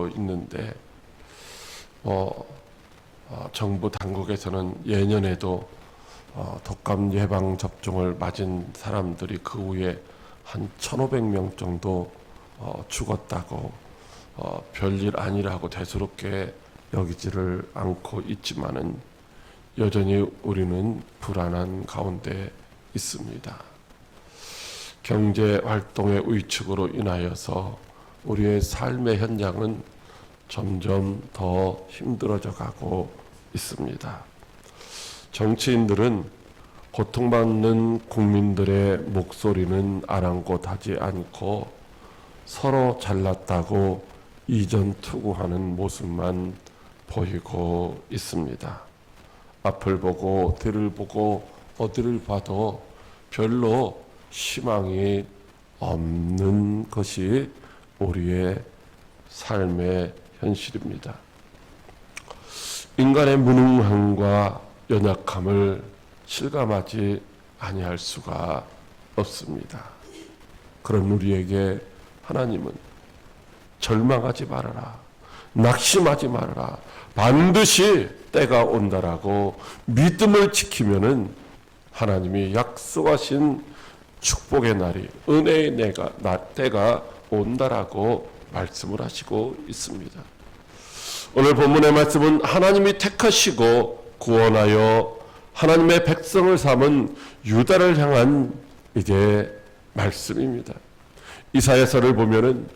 되고 있는데 정부 당국에서는 예년에도 독감 예방 접종을 맞은 사람들이 그 후에 한 1,500명 정도 죽었다고 별일 아니라고 대수롭게 여기지를 않고 있지만은 여전히 우리는 불안한 가운데 있습니다. 경제 활동의 위축으로 인하여서 우리의 삶의 현장은 점점 더 힘들어져 가고 있습니다. 정치인들은 고통받는 국민들의 목소리는 아랑곳하지 않고 서로 잘났다고 이전 투구하는 모습만 보이고 있습니다. 앞을 보고 뒤를 보고 어디를 봐도 별로 희망이 없는 것이 우리의 삶의 현실입니다. 인간의 무능함과 연약함을 실감하지 아니할 수가 없습니다. 그런 우리에게 하나님은 절망하지 말아라, 낙심하지 말아라, 반드시 때가 온다라고 믿음을 지키면은 하나님이 약속하신 축복의 날이, 은혜의 때가 온다라고 말씀을 하시고 있습니다. 오늘 본문의 말씀은 하나님이 택하시고 구원하여 하나님의 백성을 삼은 유다를 향한 이제 말씀입니다. 이사야서를 보면은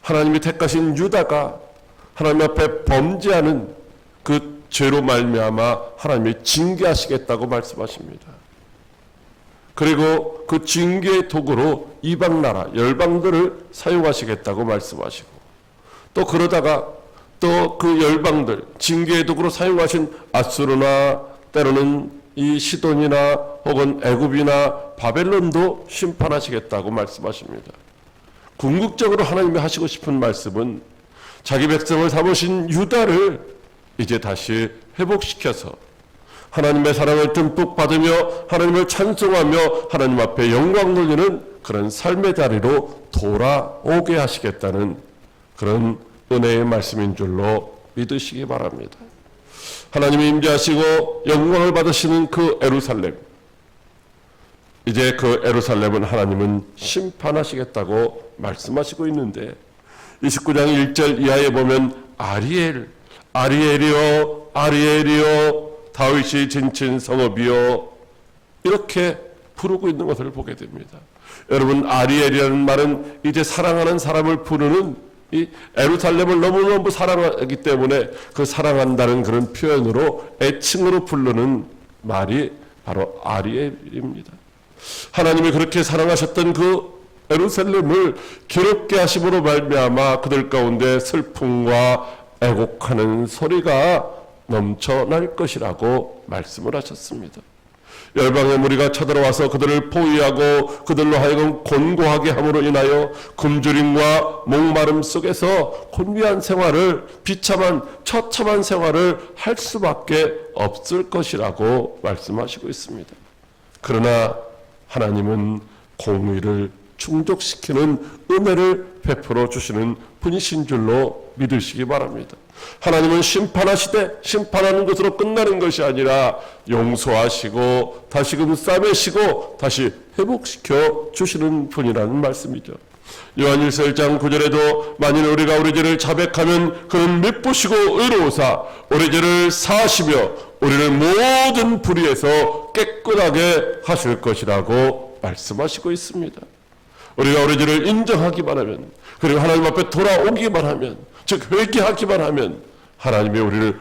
하나님이 택하신 유다가 하나님 앞에 범죄하는 그 죄로 말미암아 하나님이 징계하시겠다고 말씀하십니다. 그리고 그 징계의 도구로 이방 나라 열방들을 사용하시겠다고 말씀하시고, 또 그러다가 또 그 열방들 징계의 도구로 사용하신 아수르나 때로는 이 시돈이나 혹은 애굽이나 바벨론도 심판하시겠다고 말씀하십니다. 궁극적으로 하나님이 하시고 싶은 말씀은 자기 백성을 삼으신 유다를 이제 다시 회복시켜서 하나님의 사랑을 듬뿍 받으며 하나님을 찬송하며 하나님 앞에 영광 돌리는 그런 삶의 자리로 돌아오게 하시겠다는 그런 은혜의 말씀인 줄로 믿으시기 바랍니다. 하나님이 임재하시고 영광을 받으시는 그 예루살렘, 이제 그 예루살렘은 하나님은 심판하시겠다고 말씀하시고 있는데 29장 1절 이하에 보면 아리엘이여 다윗이 진친 성읍이여 이렇게 부르고 있는 것을 보게 됩니다. 여러분, 아리엘이라는 말은 이제 사랑하는 사람을 부르는, 이 예루살렘을 너무너무 사랑하기 때문에 그 사랑한다는 그런 표현으로 애칭으로 부르는 말이 바로 아리엘입니다. 하나님이 그렇게 사랑하셨던 그 예루살렘을 괴롭게 하심으로 말미암아 그들 가운데 슬픔과 애곡하는 소리가 넘쳐날 것이라고 말씀을 하셨습니다. 열방의 무리가 쳐들어와서 그들을 포위하고 그들로 하여금 곤고하게 함으로 인하여 굶주림과 목마름 속에서 곤비한 생활을, 비참한 처참한 생활을 할 수밖에 없을 것이라고 말씀하시고 있습니다. 그러나 하나님은 공의를 충족시키는 은혜를 베풀어 주시는 분이신 줄로 믿으시기 바랍니다. 하나님은 심판하시되 심판하는 것으로 끝나는 것이 아니라 용서하시고 다시금 싸매시고 다시 회복시켜 주시는 분이라는 말씀이죠. 요한일서 1장 9절에도 만일 우리가 우리 죄를 자백하면 그는 미쁘시고 의로우사 우리 죄를 사하시며 우리를 모든 불의에서 깨끗하게 하실 것이라고 말씀하시고 있습니다. 우리가 우리 죄를 인정하기만 하면, 그리고 하나님 앞에 돌아오기만 하면, 즉 회개하기만 하면 하나님이 우리를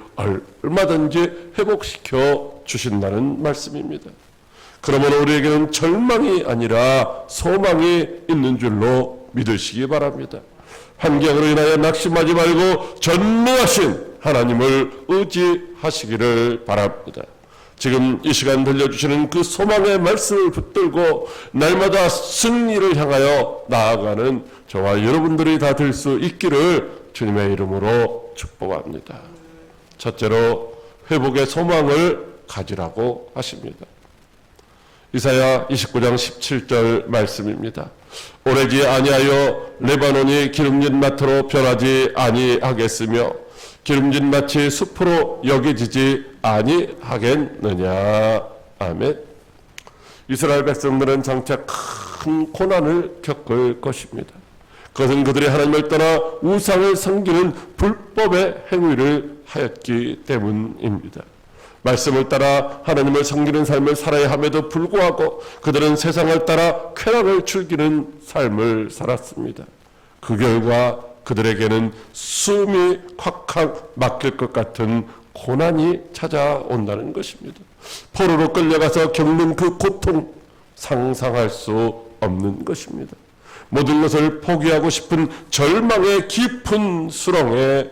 얼마든지 회복시켜 주신다는 말씀입니다. 그러면 우리에게는 절망이 아니라 소망이 있는 줄로 믿으시기 바랍니다. 환경으로 인하여 낙심하지 말고 전능하신 하나님을 의지하시기를 바랍니다. 지금 이 시간 들려주시는 그 소망의 말씀을 붙들고 날마다 승리를 향하여 나아가는 저와 여러분들이 다 될 수 있기를 주님의 이름으로 축복합니다. 첫째로 회복의 소망을 가지라고 하십니다. 이사야 29장 17절 말씀입니다. 오래지 아니하여 레바논이 기름진 마트로 변하지 아니하겠으며 기름진 마치 숲으로 여겨지지 아니하겠느냐. 아멘. 이스라엘 백성들은 장차 큰 고난을 겪을 것입니다. 그것은 그들이 하나님을 떠나 우상을 섬기는 불법의 행위를 하였기 때문입니다. 말씀을 따라 하나님을 섬기는 삶을 살아야 함에도 불구하고 그들은 세상을 따라 쾌락을 즐기는 삶을 살았습니다. 그 결과 그들에게는 숨이 콱콱 막힐 것 같은 고난이 찾아온다는 것입니다. 포로로 끌려가서 겪는 그 고통 상상할 수 없는 것입니다. 모든 것을 포기하고 싶은 절망의 깊은 수렁에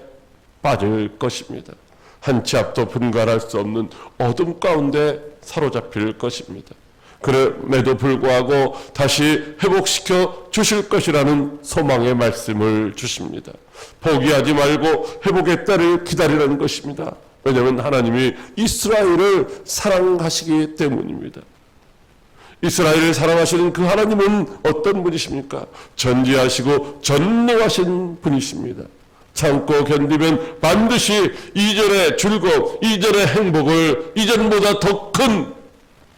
빠질 것입니다. 한 치 앞도 분간할 수 없는 어둠 가운데 사로잡힐 것입니다. 그럼에도 불구하고 다시 회복시켜 주실 것이라는 소망의 말씀을 주십니다. 포기하지 말고 회복의 때를 기다리라는 것입니다. 왜냐하면 하나님이 이스라엘을 사랑하시기 때문입니다. 이스라엘을 사랑하시는 그 하나님은 어떤 분이십니까? 전지하시고 전능하신 분이십니다. 참고 견디면 반드시 이전의 즐거움, 이전의 행복을, 이전보다 더 큰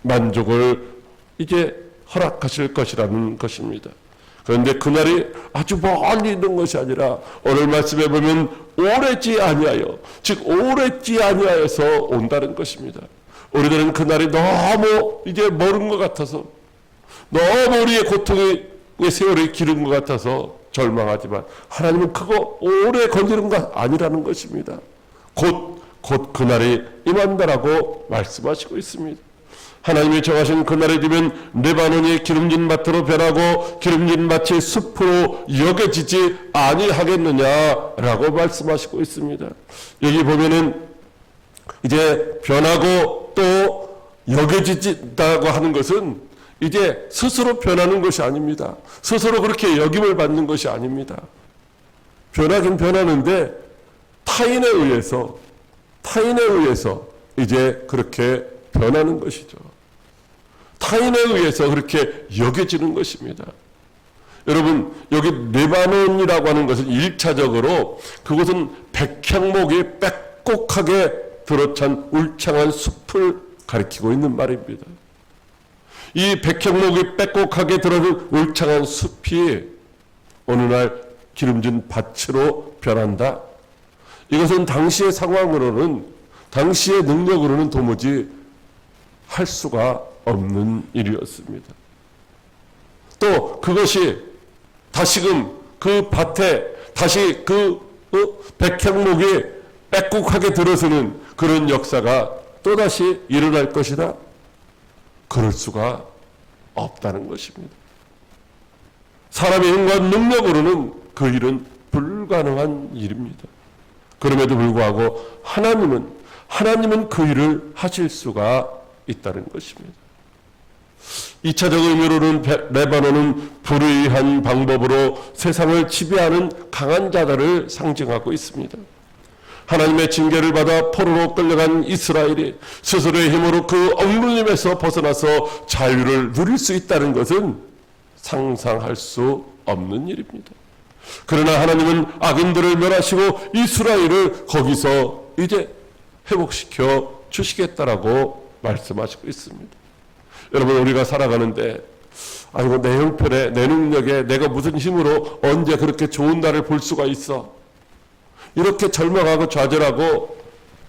만족을 이제 허락하실 것이라는 것입니다. 그런데 그날이 아주 멀리 있는 것이 아니라 오늘 말씀에 보면 오래지 아니하여, 즉 오래지 아니하여서 온다는 것입니다. 우리들은 그날이 너무 이제 멀은 것 같아서, 너무 우리의 고통의 세월이 길은 것 같아서 절망하지만 하나님은 그거 오래 걸리는 것 아니라는 것입니다. 곧 그날이 임한다라고 말씀하시고 있습니다. 하나님이 정하신 그날이 되면 레바논이 기름진 마트로 변하고 기름진 마치 숲으로 여겨지지 아니하겠느냐라고 말씀하시고 있습니다. 여기 보면은 이제 변하고 또 여겨지다고 하는 것은 이제 스스로 변하는 것이 아닙니다. 스스로 그렇게 여김을 받는 것이 아닙니다. 변하긴 변하는데 타인에 의해서 이제 그렇게 변하는 것이죠. 타인에 의해서 그렇게 여겨지는 것입니다. 여러분, 여기 레바논이라고 하는 것은 1차적으로 그것은 백향목이 빽곡하게 들어찬 울창한 숲을 가리키고 있는 말입니다. 이 백향목이 빽곡하게 들어든 울창한 숲이 어느 날 기름진 밭으로 변한다. 이것은 당시의 상황으로는, 당시의 능력으로는 도무지 할 수가 없는 일이었습니다. 또 그것이 다시금 그 밭에 다시 그 백향목이 빽곡하게 들어서는 그런 역사가 또다시 일어날 것이다. 그럴 수가 없다는 것입니다. 사람의 힘과 능력으로는 그 일은 불가능한 일입니다. 그럼에도 불구하고 하나님은 그 일을 하실 수가 있다는 것입니다. 2차적 의미로는 레바논은 불의한 방법으로 세상을 지배하는 강한 자들을 상징하고 있습니다. 하나님의 징계를 받아 포로로 끌려간 이스라엘이 스스로의 힘으로 그 억눌림에서 벗어나서 자유를 누릴 수 있다는 것은 상상할 수 없는 일입니다. 그러나 하나님은 악인들을 멸하시고 이스라엘을 거기서 이제 회복시켜 주시겠다라고 말씀하시고 있습니다. 여러분, 우리가 살아가는데 아이고 내 형편에 내 능력에 내가 무슨 힘으로 언제 그렇게 좋은 날을 볼 수가 있어, 이렇게 절망하고 좌절하고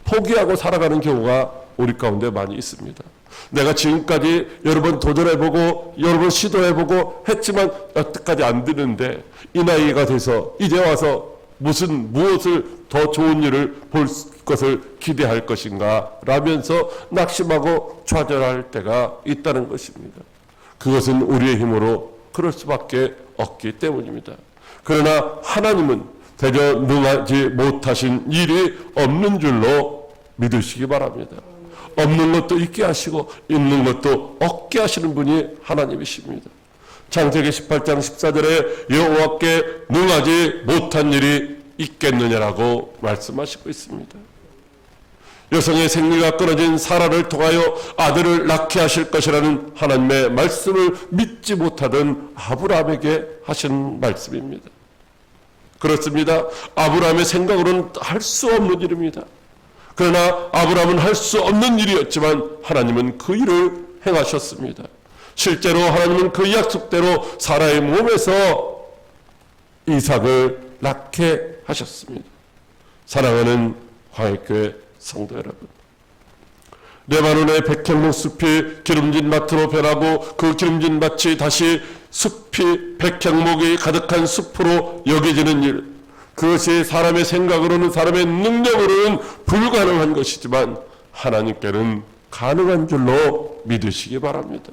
포기하고 살아가는 경우가 우리 가운데 많이 있습니다. 내가 지금까지 여러 번 도전해보고 여러 번 시도해보고 했지만 여태까지 안 되는데 이 나이가 돼서 이제 와서 무엇을 더 좋은 일을 볼 것을 기대할 것인가 라면서 낙심하고 좌절할 때가 있다는 것입니다. 그것은 우리의 힘으로 그럴 수밖에 없기 때문입니다. 그러나 하나님은 대저 능하지 못하신 일이 없는 줄로 믿으시기 바랍니다. 없는 것도 있게 하시고 있는 것도 없게 하시는 분이 하나님이십니다. 창세기 18장 14절에 여호와께 능하지 못한 일이 있겠느냐라고 말씀하시고 있습니다. 여성의 생리가 끊어진 사라를 통하여 아들을 낳게 하실 것이라는 하나님의 말씀을 믿지 못하던 아브라함에게 하신 말씀입니다. 그렇습니다. 아브라함의 생각으로는 할 수 없는 일입니다. 그러나 아브라함은 할 수 없는 일이었지만 하나님은 그 일을 행하셨습니다. 실제로 하나님은 그 약속대로 사라의 몸에서 이삭을 낳게 하셨습니다. 사랑하는 광역교회 성도 여러분, 레바논의 백향목 숲이 기름진 밭으로 변하고 그 기름진 밭이 다시 숲이 백향목이 가득한 숲으로 여겨지는 일, 그것이 사람의 생각으로는, 사람의 능력으로는 불가능한 것이지만 하나님께는 가능한 줄로 믿으시기 바랍니다.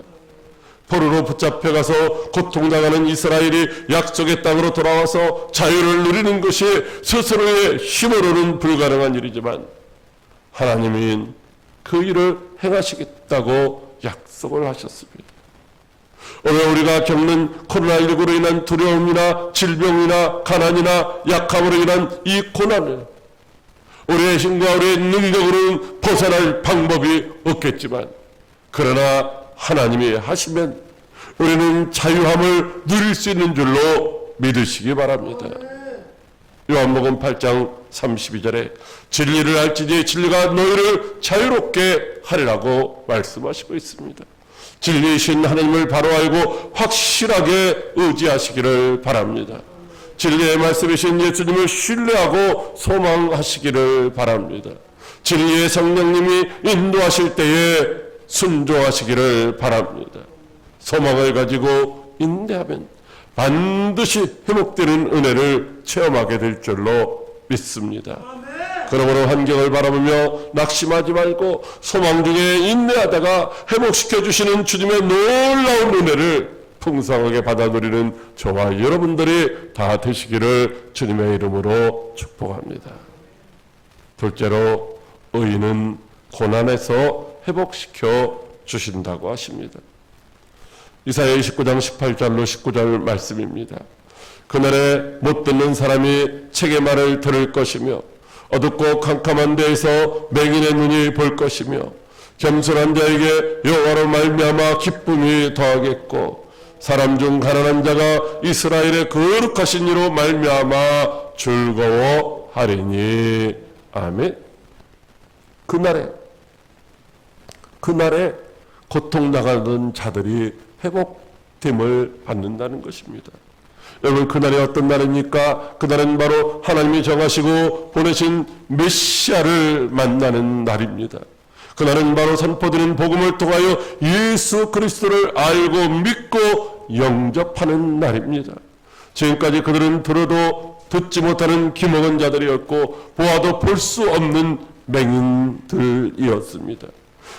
포로로 붙잡혀가서 고통당하는 이스라엘이 약속의 땅으로 돌아와서 자유를 누리는 것이 스스로의 힘으로는 불가능한 일이지만 하나님이 그 일을 행하시겠다고 약속을 하셨습니다. 오늘 우리가 겪는 코로나19로 인한 두려움이나 질병이나 가난이나 약함으로 인한 이 고난을 우리의 힘과 우리의 능력으로는 벗어날 방법이 없겠지만, 그러나 하나님이 하시면 우리는 자유함을 누릴 수 있는 줄로 믿으시기 바랍니다. 요한복음 8장 32절에 진리를 알지니 진리가 너희를 자유롭게 하리라고 말씀하시고 있습니다. 진리이신 하나님을 바로 알고 확실하게 의지하시기를 바랍니다. 진리의 말씀이신 예수님을 신뢰하고 소망하시기를 바랍니다. 진리의 성령님이 인도하실 때에 순종하시기를 바랍니다. 소망을 가지고 인내하면 반드시 회복되는 은혜를 체험하게 될 줄로 믿습니다. 그러므로 환경을 바라보며 낙심하지 말고 소망 중에 인내하다가 회복시켜 주시는 주님의 놀라운 은혜를 풍성하게 받아 누리는 저와 여러분들이 다 되시기를 주님의 이름으로 축복합니다. 둘째로, 의인은 고난에서 회복시켜 주신다고 하십니다. 이사야 29장 18절로 19절 말씀입니다. 그날에 못 듣는 사람이 책의 말을 들을 것이며 어둡고 캄캄한 데에서 맹인의 눈이 볼 것이며 겸손한 자에게 여호와로 말미암아 기쁨이 더하겠고 사람 중 가난한 자가 이스라엘의 거룩하신 이로 말미암아 즐거워하리니. 아멘. 그날에 고통당하던 자들이 회복됨을 받는다는 것입니다. 여러분, 그날이 어떤 날입니까? 그날은 바로 하나님이 정하시고 보내신 메시아를 만나는 날입니다. 그날은 바로 선포되는 복음을 통하여 예수 그리스도를 알고 믿고 영접하는 날입니다. 지금까지 그들은 들어도 듣지 못하는 귀먹은 자들이었고 보아도 볼 수 없는 맹인들이었습니다.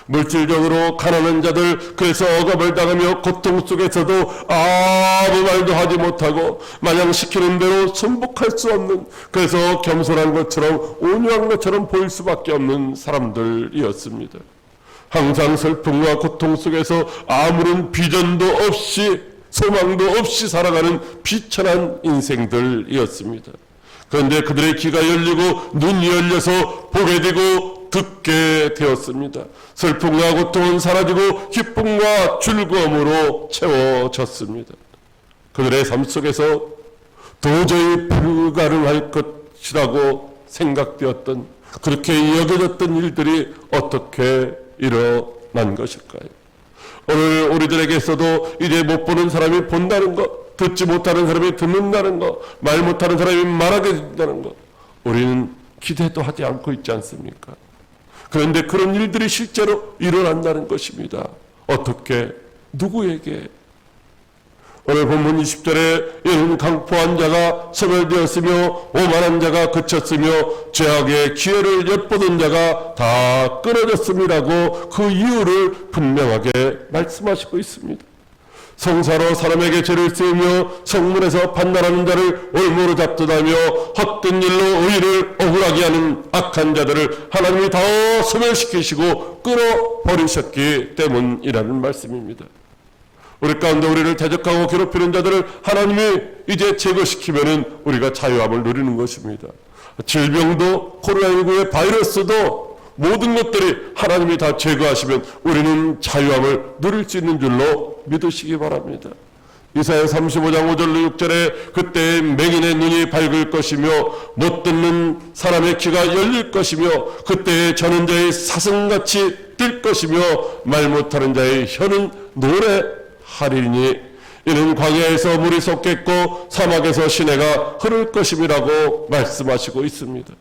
물질적으로 가난한 자들, 그래서 억압을 당하며 고통 속에서도 아무 말도 하지 못하고 마냥 시키는 대로 순복할 수 없는, 그래서 겸손한 것처럼 온유한 것처럼 보일 수밖에 없는 사람들이었습니다. 항상 슬픔과 고통 속에서 아무런 비전도 없이 소망도 없이 살아가는 비천한 인생들이었습니다. 그런데 그들의 귀가 열리고 눈이 열려서 보게 되고 듣게 되었습니다. 슬픔과 고통은 사라지고 기쁨과 즐거움으로 채워졌습니다. 그들의 삶 속에서 도저히 불가능할 것이라고 생각되었던, 그렇게 여겨졌던 일들이 어떻게 일어난 것일까요? 오늘 우리들에게서도 이제 못 보는 사람이 본다는 것, 듣지 못하는 사람이 듣는다는 것, 말 못하는 사람이 말하게 된다는 것, 우리는 기대도 하지 않고 있지 않습니까? 그런데 그런 일들이 실제로 일어난다는 것입니다. 어떻게? 누구에게? 오늘 본문 20절에 이는 강포한 자가 소멸되었으며 오만한 자가 그쳤으며 죄악의 기회를 엿보던 자가 다 끊어졌음이라고 그 이유를 분명하게 말씀하시고 있습니다. 성사로 사람에게 죄를 쓰며 성문에서 판단하는 자를 올무로 잡듯하며 헛된 일로 의를 억울하게 하는 악한 자들을 하나님이 다 소멸시키시고 끊어버리셨기 때문이라는 말씀입니다. 우리 가운데 우리를 대적하고 괴롭히는 자들을 하나님이 이제 제거시키면은 우리가 자유함을 누리는 것입니다. 질병도, 코로나19의 바이러스도 모든 것들이 하나님이 다 제거하시면 우리는 자유함을 누릴 수 있는 줄로 믿으시기 바랍니다. 이사야 35장 5절로 6절에 그때 맹인의 눈이 밝을 것이며 못 듣는 사람의 귀가 열릴 것이며 그때 저는 자의 사슴같이 뛸 것이며 말 못하는 자의 혀는 노래하리니 이는 광야에서 물이 솟겠고 사막에서 시내가 흐를 것임이라고 말씀하시고 있습니다.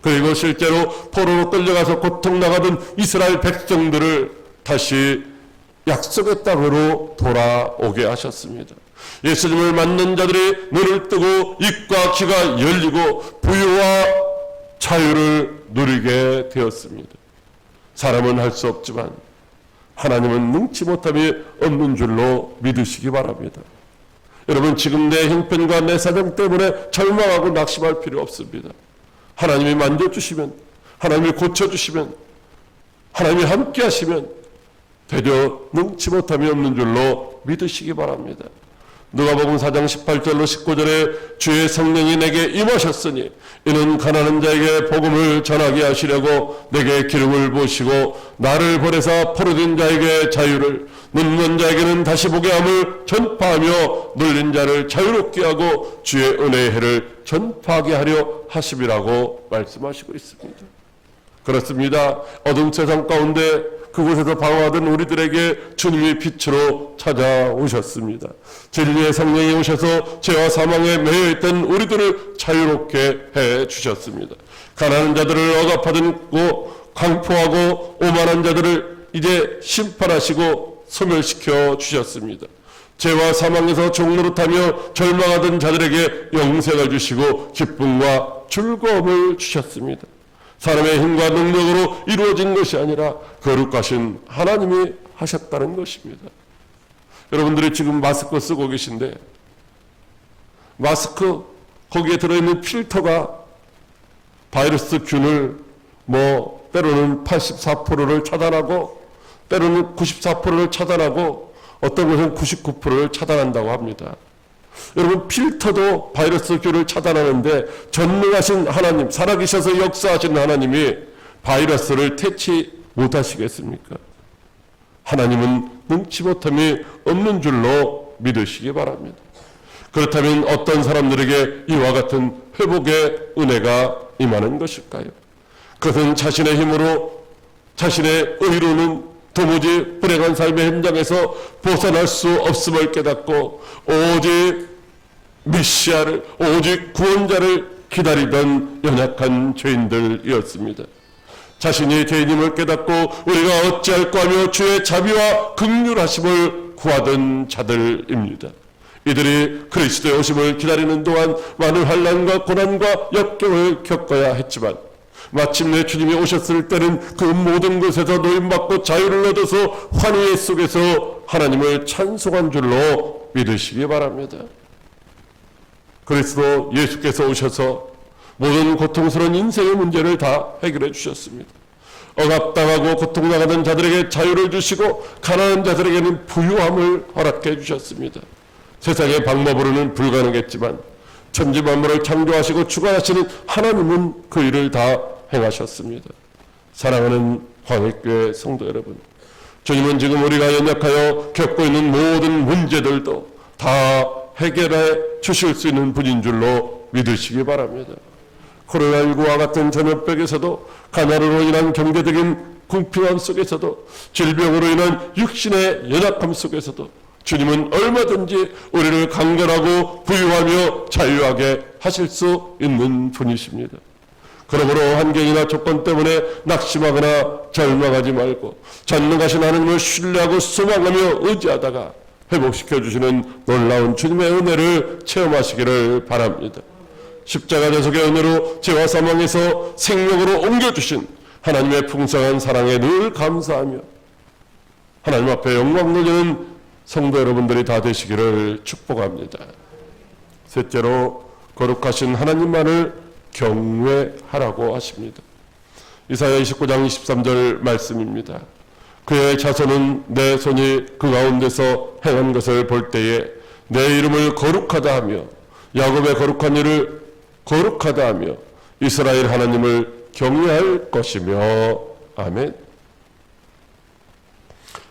그리고 실제로 포로로 끌려가서 고통당하던 이스라엘 백성들을 다시 약속의 땅으로 돌아오게 하셨습니다. 예수님을 만난 자들이 눈을 뜨고 입과 귀가 열리고 부유와 자유를 누리게 되었습니다. 사람은 할 수 없지만 하나님은 능치 못함이 없는 줄로 믿으시기 바랍니다. 여러분, 지금 내 형편과 내 사정 때문에 절망하고 낙심할 필요 없습니다. 하나님이 만져주시면, 하나님이 고쳐주시면, 하나님이 함께 하시면 되려 능치 못함이 없는 줄로 믿으시기 바랍니다. 누가복음 4장 18절로 19절에 주의 성령이 내게 임하셨으니 이는 가난한 자에게 복음을 전하게 하시려고 내게 기름을 부으시고 나를 보내사 포로된 자에게 자유를, 눈먼 자에게는 다시 보게 함을 전파하며 눌린 자를 자유롭게 하고 주의 은혜의 해를 전파하게 하려 하심이라고 말씀하시고 있습니다. 그렇습니다. 어두운 세상 가운데 그곳에서 방황하던 우리들에게 주님이 빛으로 찾아오셨습니다. 진리의 성령이 오셔서 죄와 사망에 매여있던 우리들을 자유롭게 해주셨습니다. 가난한 자들을 억압하고 강포하고 오만한 자들을 이제 심판하시고 소멸시켜 주셨습니다. 죄와 사망에서 종노릇하며 절망하던 자들에게 영생을 주시고 기쁨과 즐거움을 주셨습니다. 사람의 힘과 능력으로 이루어진 것이 아니라 거룩하신 하나님이 하셨다는 것입니다. 여러분들이 지금 마스크 쓰고 계신데 마스크 거기에 들어있는 필터가 바이러스 균을 때로는 84%를 차단하고 때로는 94%를 차단하고 어떤 것은 99%를 차단한다고 합니다. 여러분, 필터도 바이러스 균을 차단하는데 전능하신 하나님, 살아계셔서 역사하신 하나님이 바이러스를 퇴치 못하시겠습니까? 하나님은 능치 못함이 없는 줄로 믿으시기 바랍니다. 그렇다면 어떤 사람들에게 이와 같은 회복의 은혜가 임하는 것일까요? 그것은 자신의 힘으로, 자신의 의로는 도무지 불행한 삶의 현장에서 벗어날 수 없음을 깨닫고 오직 메시아를, 오직 구원자를 기다리던 연약한 죄인들이었습니다. 자신이 죄인임을 깨닫고 우리가 어찌할까 하며 주의 자비와 긍휼하심을 구하던 자들입니다. 이들이 그리스도의 오심을 기다리는 동안 많은 환난과 고난과 역경을 겪어야 했지만 마침내 주님이 오셨을 때는 그 모든 것에서 노임받고 자유를 얻어서 환희 속에서 하나님을 찬송한 줄로 믿으시기 바랍니다. 그리스도 예수께서 오셔서 모든 고통스러운 인생의 문제를 다 해결해 주셨습니다. 억압당하고 고통당하던 자들에게 자유를 주시고 가난한 자들에게는 부유함을 허락해 주셨습니다. 세상의 방법으로는 불가능했지만 천지만물을 창조하시고 주관하시는 하나님은 그 일을 다 행하셨습니다. 사랑하는 광역교회 성도 여러분, 주님은 지금 우리가 연약하여 겪고 있는 모든 문제들도 다 해결해 주실 수 있는 분인 줄로 믿으시기 바랍니다. 코로나19와 같은 전염병에서도 가난으로 인한 경제적인 궁핍함 속에서도 질병으로 인한 육신의 연약함 속에서도 주님은 얼마든지 우리를 강건하고 부유하며 자유하게 하실 수 있는 분이십니다. 그러므로 환경이나 조건 때문에 낙심하거나 절망하지 말고 전능하신 하나님을 신뢰하고 소망하며 의지하다가 회복시켜 주시는 놀라운 주님의 은혜를 체험하시기를 바랍니다. 십자가 대속의 은혜로 죄와 사망에서 생명으로 옮겨주신 하나님의 풍성한 사랑에 늘 감사하며 하나님 앞에 영광 돌리는 성도 여러분들이 다 되시기를 축복합니다. 셋째로, 거룩하신 하나님만을 경외하라고 하십니다. 이사야 29장 23절 말씀입니다. 그의 자손은 내 손이 그 가운데서 행한 것을 볼 때에 내 이름을 거룩하다 하며 야곱의 거룩한 일을 거룩하다 하며 이스라엘 하나님을 경외할 것이며. 아멘.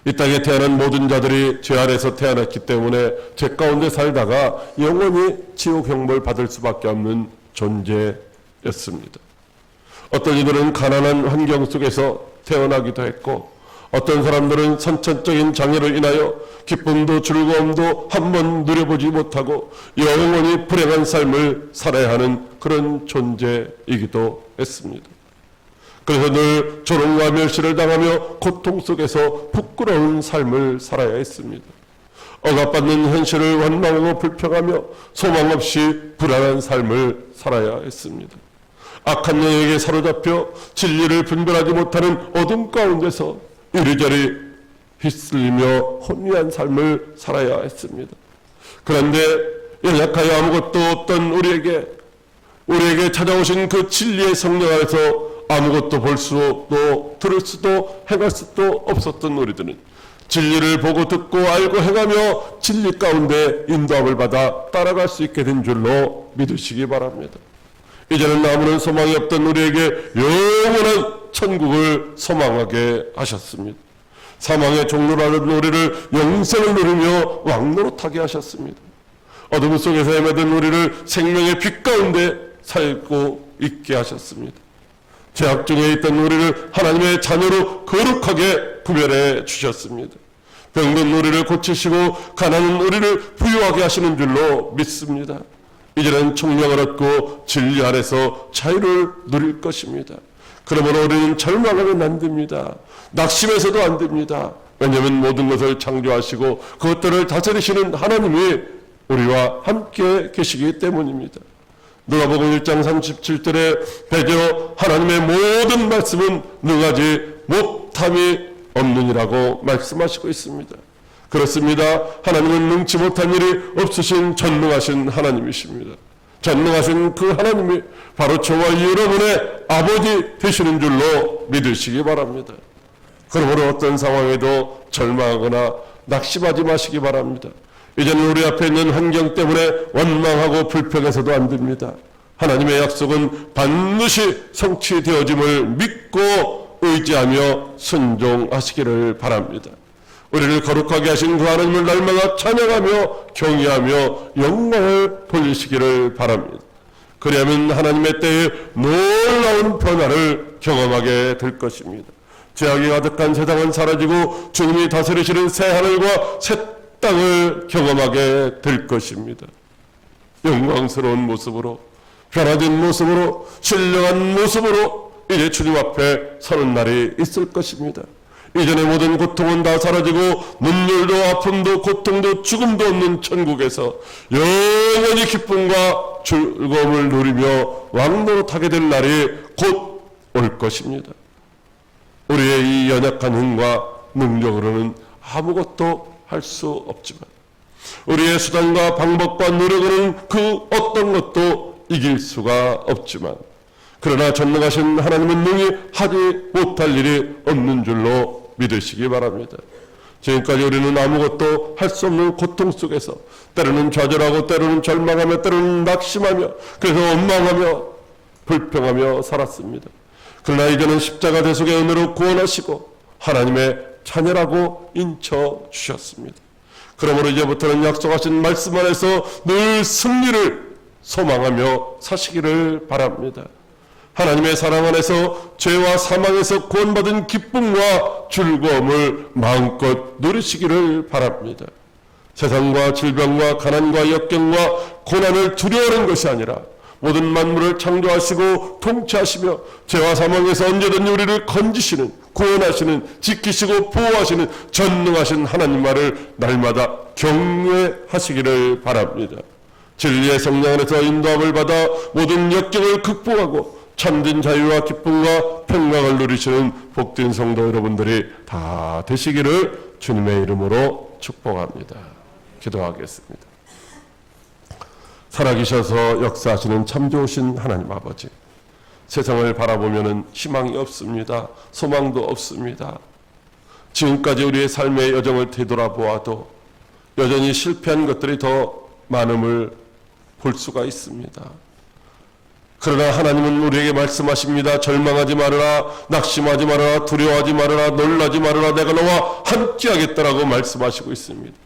이 땅에 태어난 모든 자들이 죄 아래서 태어났기 때문에 죄 가운데 살다가 영원히 지옥 형벌 받을 수밖에 없는 존재였습니다. 어떤 이들은 가난한 환경 속에서 태어나기도 했고, 어떤 사람들은 선천적인 장애로 인하여 기쁨도 즐거움도 한번 누려보지 못하고 영원히 불행한 삶을 살아야 하는 그런 존재이기도 했습니다. 그래서 늘 조롱과 멸시를 당하며 고통 속에서 부끄러운 삶을 살아야 했습니다. 억압받는 현실을 원망하고 불평하며 소망 없이 불안한 삶을 살아야 했습니다. 악한 영에게 사로잡혀 진리를 분별하지 못하는 어둠 가운데서 이리저리 휩쓸리며 혼미한 삶을 살아야 했습니다. 그런데 연약하여 아무것도 없던 우리에게 찾아오신 그 진리의 성령 안에서 아무것도 볼 수도 들을 수도 행할 수도 없었던 우리들은 진리를 보고 듣고 알고 행하며 진리 가운데 인도함을 받아 따라갈 수 있게 된 줄로 믿으시기 바랍니다. 이제는 아무런 소망이 없던 우리에게 영원한 천국을 소망하게 하셨습니다. 사망의 종로라는 우리를 영생을 누리며 왕노릇하게 하셨습니다. 어둠 속에서 헤매던 우리를 생명의 빛 가운데 살고 있게 하셨습니다. 죄악 중에 있던 우리를 하나님의 자녀로 거룩하게 구별해 주셨습니다. 병든 우리를 고치시고 가난한 우리를 부유하게 하시는 줄로 믿습니다. 이제는 총명을 얻고 진리 안에서 자유를 누릴 것입니다. 그러므로 우리는 절망하면 안 됩니다. 낙심해서도 안 됩니다. 왜냐하면 모든 것을 창조하시고 그것들을 다스리시는 하나님이 우리와 함께 계시기 때문입니다. 누가복음 1장 37절에 배겨 하나님의 모든 말씀은 능하지 못함이 없느니라고 말씀하시고 있습니다. 그렇습니다. 하나님은 능치 못한 일이 없으신 전능하신 하나님이십니다. 전능하신 그 하나님이 바로 저와 여러분의 아버지 되시는 줄로 믿으시기 바랍니다. 그러므로 어떤 상황에도 절망하거나 낙심하지 마시기 바랍니다. 이제는 우리 앞에 있는 환경 때문에 원망하고 불평해서도 안 됩니다. 하나님의 약속은 반드시 성취되어짐을 믿고 의지하며 순종하시기를 바랍니다. 우리를 거룩하게 하신 그 하나님을 날마다 찬양하며 경외하며 영광을 돌리시기를 바랍니다. 그리하면 하나님의 때에 놀라운 변화를 경험하게 될 것입니다. 죄악이 가득한 세상은 사라지고 주님이 다스리시는 새 하늘과 새 땅을 경험하게 될 것입니다. 영광스러운 모습으로, 변화된 모습으로, 신령한 모습으로 이제 주님 앞에 서는 날이 있을 것입니다. 이전의 모든 고통은 다 사라지고 눈물도 아픔도 고통도 죽음도 없는 천국에서 영원히 기쁨과 즐거움을 누리며 왕노릇하게 될 날이 곧 올 것입니다. 우리의 이 연약한 힘과 능력으로는 아무것도 할 수 없지만 우리의 수단과 방법과 노력으로는 그 어떤 것도 이길 수가 없지만 그러나 전능하신 하나님은 능히 하지 못할 일이 없는 줄로 믿으시기 바랍니다. 지금까지 우리는 아무것도 할 수 없는 고통 속에서 때로는 좌절하고 때로는 절망하며 때로는 낙심하며 그래서 원망하며 불평하며 살았습니다. 그러나 이제는 십자가 대속의 은혜로 구원하시고 하나님의 자녀라고 인쳐주셨습니다. 그러므로 이제부터는 약속하신 말씀 안에서 늘 승리를 소망하며 사시기를 바랍니다. 하나님의 사랑 안에서 죄와 사망에서 구원받은 기쁨과 즐거움을 마음껏 누리시기를 바랍니다. 세상과 질병과 가난과 역경과 고난을 두려워하는 것이 아니라 모든 만물을 창조하시고 통치하시며 죄와 사망에서 언제든지 우리를 건지시는, 구원하시는, 지키시고 보호하시는 전능하신 하나님만을 날마다 경외하시기를 바랍니다. 진리의 성령 안에서 인도함을 받아 모든 역경을 극복하고 참된 자유와 기쁨과 평강을 누리시는 복된 성도 여러분들이 다 되시기를 주님의 이름으로 축복합니다. 기도하겠습니다. 살아계셔서 역사하시는 참 좋으신 하나님 아버지, 세상을 바라보면 희망이 없습니다. 소망도 없습니다. 지금까지 우리의 삶의 여정을 되돌아보아도 여전히 실패한 것들이 더 많음을 볼 수가 있습니다. 그러나 하나님은 우리에게 말씀하십니다. 절망하지 말아라, 낙심하지 말아라, 두려워하지 말아라, 놀라지 말아라, 내가 너와 함께 하겠다라고 말씀하시고 있습니다.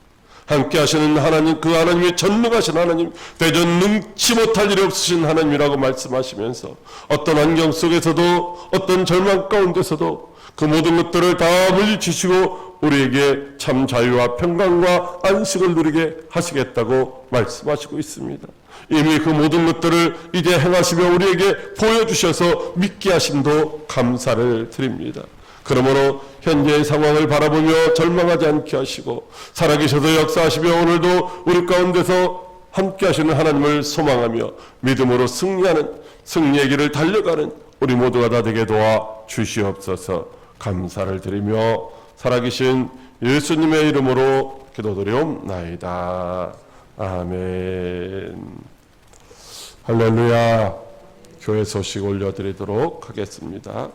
함께 하시는 하나님, 그 하나님이 전능하신 하나님, 대전 능치 못할 일이 없으신 하나님이라고 말씀하시면서 어떤 환경 속에서도, 어떤 절망 가운데서도 그 모든 것들을 다 물리치시고 우리에게 참 자유와 평강과 안식을 누리게 하시겠다고 말씀하시고 있습니다. 이미 그 모든 것들을 이제 행하시며 우리에게 보여주셔서 믿게 하심도 감사를 드립니다. 그러므로 현재의 상황을 바라보며 절망하지 않게 하시고 살아계셔서 역사하시며 오늘도 우리 가운데서 함께 하시는 하나님을 소망하며 믿음으로 승리하는, 승리의 길을 달려가는 우리 모두가 다 되게 도와 주시옵소서. 감사를 드리며 살아계신 예수님의 이름으로 기도드리옵나이다. 아멘. 할렐루야. 교회 소식 올려드리도록 하겠습니다.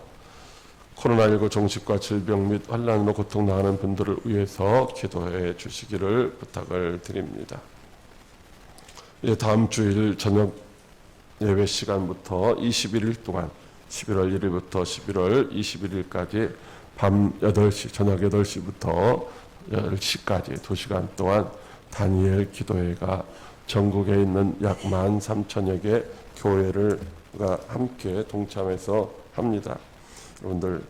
코로나19 종식과 질병 및 환난으로 고통당하는 분들을 위해서 기도해 주시기를 부탁을 드립니다. 다음 주일 저녁 예배 시간부터 21일 동안 11월 1일부터 11월 21일까지 밤 8시, 저녁 8시부터 10시까지 2시간 동안 다니엘 기도회가 전국에 있는 약 13,000여 개 교회를 함께 동참해서 합니다. 여러분들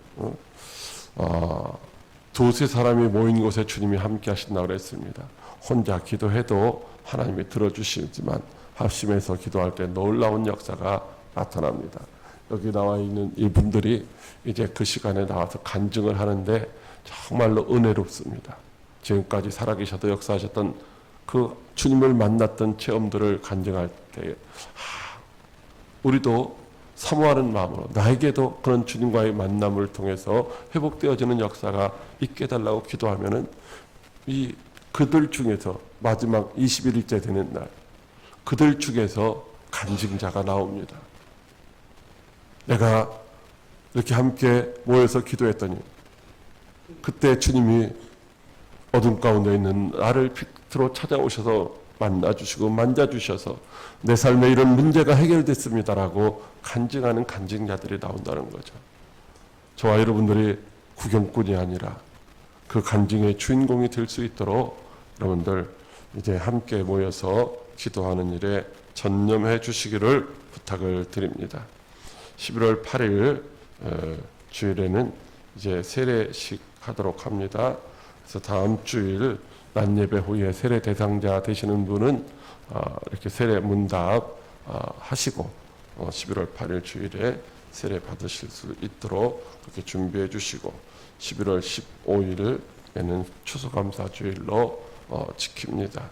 두세 사람이 모인 곳에 주님이 함께 하신다고 그랬습니다. 혼자 기도해도 하나님이 들어주시지만 합심해서 기도할 때 놀라운 역사가 나타납니다. 여기 나와 있는 이분들이 이제 그 시간에 나와서 간증을 하는데 정말로 은혜롭습니다. 지금까지 살아계셔도 역사하셨던 그 주님을 만났던 체험들을 간증할 때 우리도 사모하는 마음으로 나에게도 그런 주님과의 만남을 통해서 회복되어지는 역사가 있게 해달라고 기도하면은 이 그들 중에서 마지막 21일째 되는 날 그들 중에서 간증자가 나옵니다. 내가 이렇게 함께 모여서 기도했더니 그때 주님이 어둠 가운데 있는 나를 빛으로 찾아오셔서 만나주시고 만져주셔서 내 삶에 이런 문제가 해결됐습니다라고 간증하는 간증자들이 나온다는 거죠. 저와 여러분들이 구경꾼이 아니라 그 간증의 주인공이 될 수 있도록 여러분들 이제 함께 모여서 기도하는 일에 전념해 주시기를 부탁을 드립니다. 11월 8일 주일에는 이제 세례식 하도록 합니다. 그래서 다음 주일 낮 예배 후에 세례 대상자 되시는 분은 이렇게 세례 문답 하시고 11월 8일 주일에 세례 받으실 수 있도록 그렇게 준비해 주시고 11월 15일에는 추수감사 주일로 지킵니다.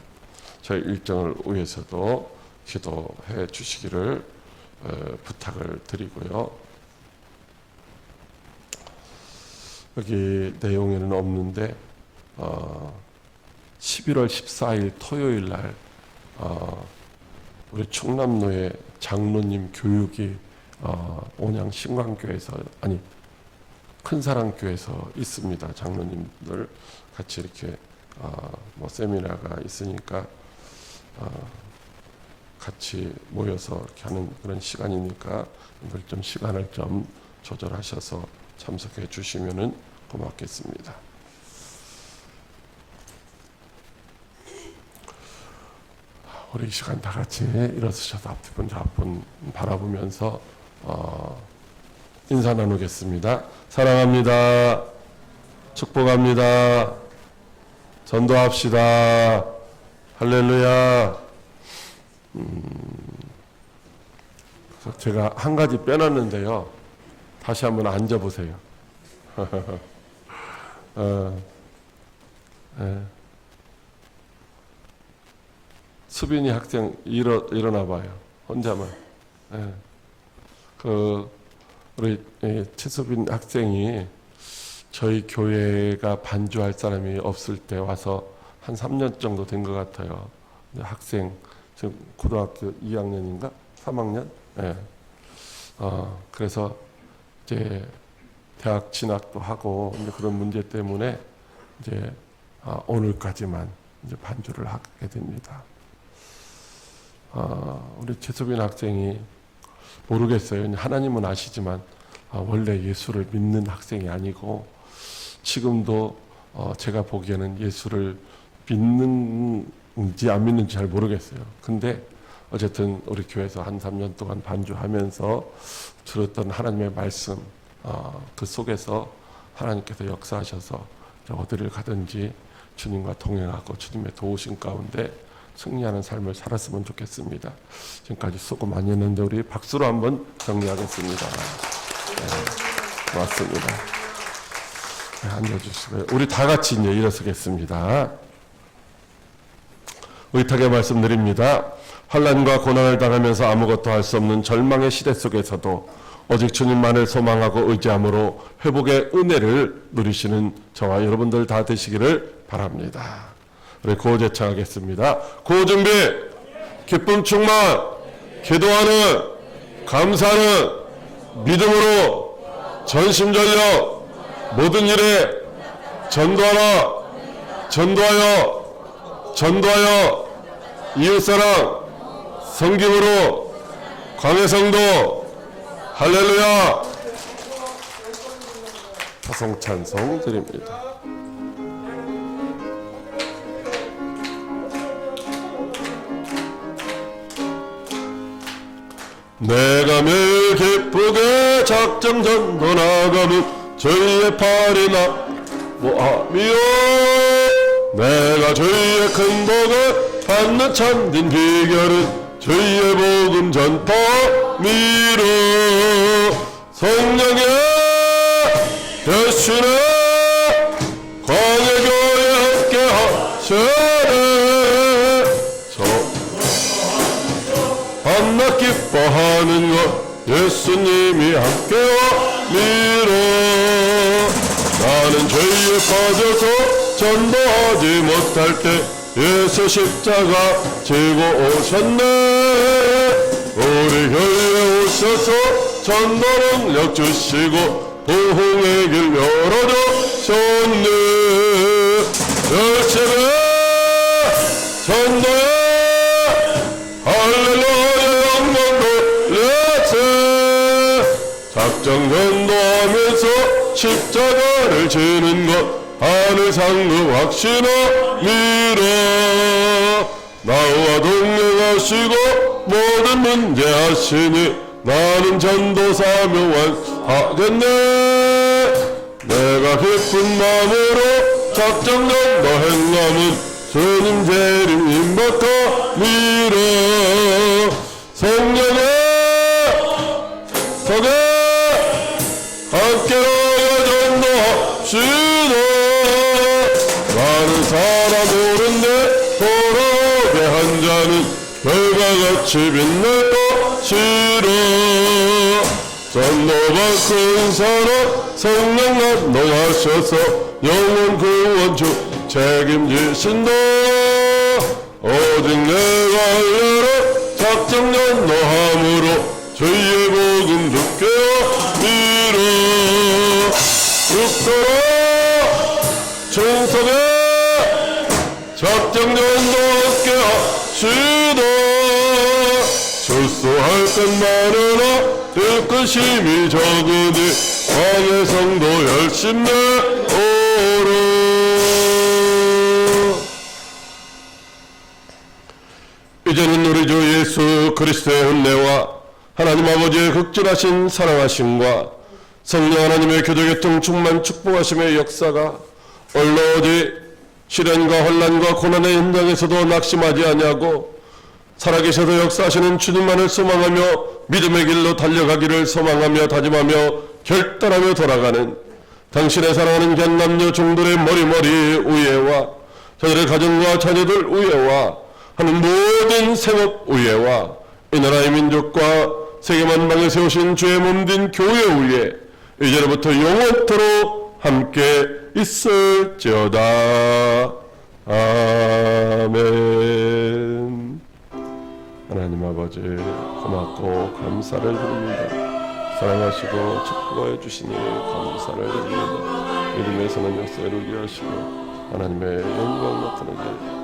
저희 일정을 위해서도 기도해 주시기를 부탁을 드리고요. 여기 내용에는 없는데 11월 14일 토요일 날 우리 충남로에 장로님 교육이 온양 신광교회에서 아니 큰사랑교회에서 있습니다. 장로님들 같이 이렇게 뭐 세미나가 있으니까 같이 모여서 이렇게 하는 그런 시간이니까 좀 시간을 좀 조절하셔서 참석해 주시면은 고맙겠습니다. 우리 이 시간 다 같이 일어서셔서 앞분 앞분 바라보면서 인사 나누겠습니다. 사랑합니다. 축복합니다. 전도합시다. 할렐루야. 그래서 제가 한 가지 빼놨는데요. 다시 한번 앉아보세요. 수빈이 학생 일어나 봐요. 혼자만. 우리 최수빈 학생이 저희 교회가 반주할 사람이 없을 때 와서 한 3년 정도 된 것 같아요. 학생 지금 고등학교 2학년인가 3학년. 그래서 이제 대학 진학도 하고 이제 그런 문제 때문에 이제 오늘까지만 이제 반주를 하게 됩니다. 우리 최수빈 학생이 모르겠어요. 하나님은 아시지만 원래 예수를 믿는 학생이 아니고 지금도 제가 보기에는 예수를 믿는지 안 믿는지 잘 모르겠어요. 근데 어쨌든 우리 교회에서 한 3년 동안 반주하면서 들었던 하나님의 말씀, 그 속에서 하나님께서 역사하셔서 어디를 가든지 주님과 동행하고 주님의 도우심 가운데 승리하는 삶을 살았으면 좋겠습니다. 지금까지 수고 많이 했는데 우리 박수로 한번 정리하겠습니다. 네, 고맙습니다. 네, 앉아주시고요. 우리 다 같이 이제 일어서겠습니다. 의탁의 말씀드립니다. 환난과 고난을 당하면서 아무것도 할 수 없는 절망의 시대 속에서도 오직 주님만을 소망하고 의지함으로 회복의 은혜를 누리시는 저와 여러분들 다 되시기를 바랍니다. 우리 구호 제창하겠습니다. 구호 준비, 기쁨 충만, 기도하는, 감사하는, 믿음으로 전심전력 모든 일에 전도하여 이웃사랑 섬김으로 광해성도 할렐루야 파송찬송 드립니다. 내가 매일 기쁘게 작정 전도 나가면 저희의 팔이나 모함이요 내가 저희의 큰 복을 받는 참된 비결은 저희의 복음 전파 미로 성령의 대신에 광해교회 함께 하시네 밤낮 기뻐하는 것 예수님이 함께와 미로 나는 죄에 빠져서 전도하지 못할 때 예수 십자가 지고 오셨네 우리 교회에 오셔서 전도 능력 주시고 부흥의 길 열어주셨네 열심히 전도해 할렐루야 영광 돌려세 작정 전도하면서 십자가를 지는 것 하늘 상급 확신어 미러 나와 동행하시고 모든 문제 하시니 나는 전도 사명 완하겠네 내가 기쁜 마음으로 작정 전도 행함은 주님 재림 임박하 미러 성령의 속에 함께하여 전도합시다 많은 사람 오른데 돌아오게 한 자는 별과 같이 빛날 것이라 전도받고 인사로 성령 감동하셔서 영원 구원주 책임지신다 오직 내가 알려라 작정 전도함으로 주의 복음 듣게 미러 죽도록 충성해 작정 전도하게 하시다 출소할 것 많으나 될 것임이 적으니 광해성도 열심히 오라 이제는 우리 주 예수 그리스도의 은혜와 하나님 아버지의 극진하신 사랑하심과 성령 하나님의 교제교통 충만 축복하심의 역사가 얼로지 시련과 혼란과 고난의 현장에서도 낙심하지 아니하고 살아계셔서 역사하시는 주님만을 소망하며 믿음의 길로 달려가기를 소망하며 다짐하며 결단하며 돌아가는 당신의 사랑하는 견남녀 종들의 머리머리 우애와 저들의 가정과 자녀들 우애와 하는 모든 생업 우애와 이 나라의 민족과 세계 만방에 세우신 주의 몸된 교회 우애 이제로부터 영원토록 함께 있을지어다. 아멘. 하나님 아버지 고맙고 감사를 드립니다. 사랑하시고 축복하여 주시니 감사를 드립니다. 믿음에서는 역사를 이루게 하시고 하나님의 영광 나타나게